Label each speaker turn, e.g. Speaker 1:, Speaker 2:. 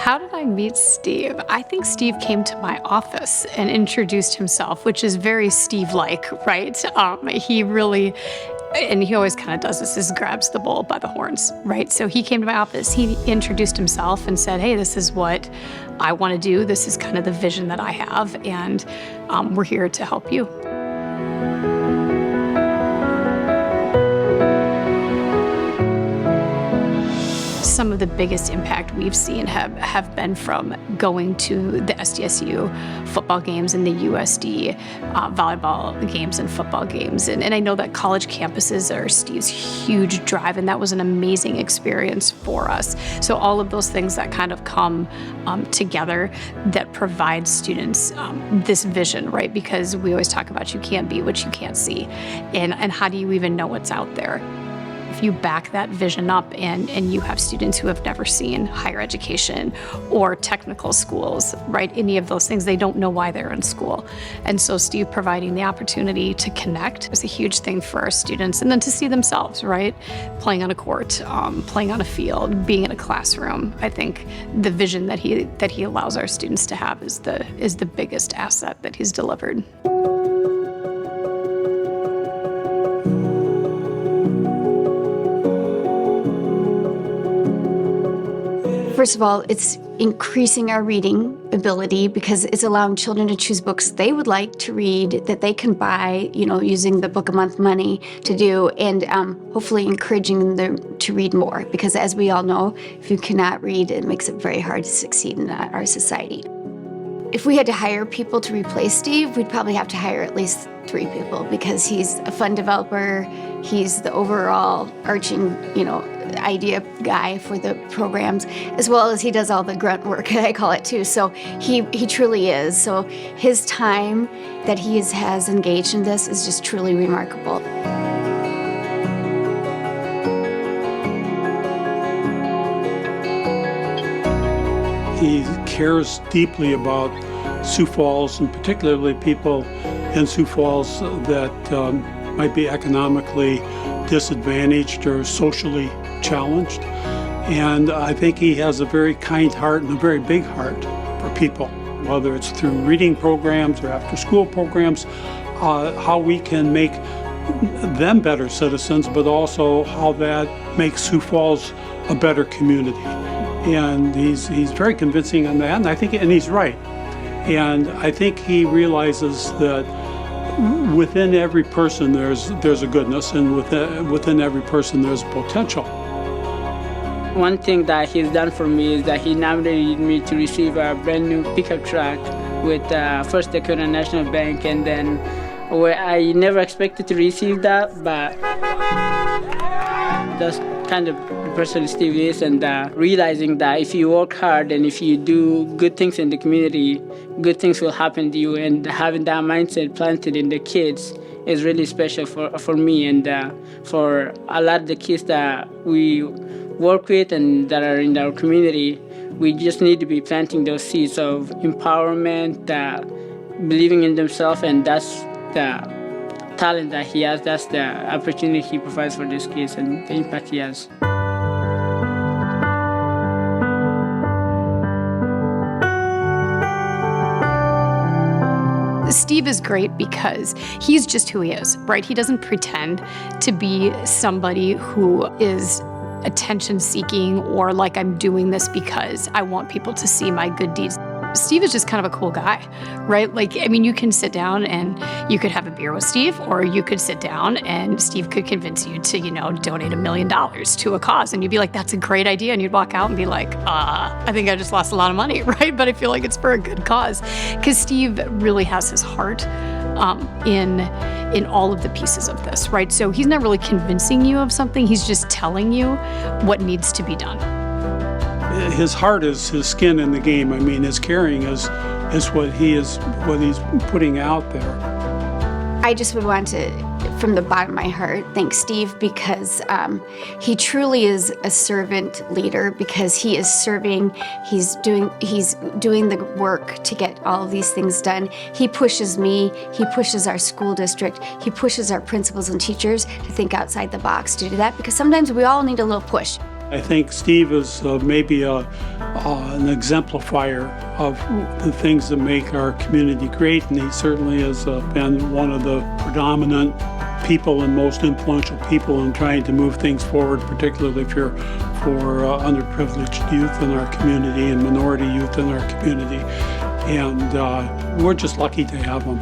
Speaker 1: How did I meet Steve? I think Steve came to my office and introduced himself, which is very Steve-like, right? He really, and he always kind of does this, is grabs the bull by the horns, right? So he came to my office, he introduced himself and said, hey, this is what I want to do. This is kind of the vision that I have, and we're here to help you. Some of the biggest impact we've seen have been from going to the SDSU football games and the USD volleyball games and football games. And I know that college campuses are Steve's huge drive, and that was an amazing experience for us. So all of those things that kind of come together that provide students this vision, right? Because we always talk about you can't be what you can't see. And how do you even know what's out there? If you back that vision up and you have students who have never seen higher education or technical schools, right, any of those things, they don't know why they're in school. And so Steve providing the opportunity to connect is a huge thing for our students, and then to see themselves, right, playing on a court, playing on a field, being in a classroom. I think the vision that he allows our students to have is the biggest asset that he's delivered.
Speaker 2: First of all, it's increasing our reading ability because it's allowing children to choose books they would like to read that they can buy, using the book a month money to do, and hopefully encouraging them to read more, because as we all know, if you cannot read, it makes it very hard to succeed in our society. If we had to hire people to replace Steve, we'd probably have to hire at least 3 people, because he's a fun developer, he's the overall arching, idea guy for the programs, as well as he does all the grunt work, I call it too. So he truly is. So his time that he has engaged in this is just truly remarkable.
Speaker 3: He cares deeply about Sioux Falls, and particularly people in Sioux Falls that might be economically disadvantaged or socially challenged. And I think he has a very kind heart and a very big heart for people, whether it's through reading programs or after-school programs, how we can make them better citizens, but also how that makes Sioux Falls a better community. And he's very convincing on that, and he's right. And I think he realizes that within every person there's a goodness, and within every person there's potential.
Speaker 4: One thing that he's done for me is that he nominated me to receive a brand new pickup truck with First Dakota National Bank, and then where I never expected to receive that, but that's kind of the person Steve is, and realizing that if you work hard and if you do good things in the community, good things will happen to you, and having that mindset planted in the kids is really special for me and for a lot of the kids that we work with and that are in our community. We just need to be planting those seeds of empowerment, believing in themselves, and that's the talent that he has, that's the opportunity he provides for these kids and the impact he has.
Speaker 1: Steve is great because he's just who he is, right? He doesn't pretend to be somebody who is attention-seeking or like I'm doing this because I want people to see my good deeds. Steve is just kind of a cool guy, right? You can sit down and you could have a beer with Steve, or you could sit down and Steve could convince you to, donate $1 million to a cause. And you'd be like, that's a great idea. And you'd walk out and be like, I think I just lost a lot of money, right? But I feel like it's for a good cause. Because Steve really has his heart in all of the pieces of this, right? So he's not really convincing you of something. He's just telling you what needs to be done.
Speaker 3: His heart is his skin in the game. His caring is what he's putting out there.
Speaker 2: I just would want to, from the bottom of my heart, thank Steve, because he truly is a servant leader, because he is serving, he's doing the work to get all of these things done. He pushes me, he pushes our school district, he pushes our principals and teachers to think outside the box to do that, because sometimes we all need a little push.
Speaker 3: I think Steve is maybe an exemplifier of the things that make our community great, and he certainly has been one of the predominant people and most influential people in trying to move things forward, particularly for underprivileged youth in our community and minority youth in our community. And we're just lucky to have him.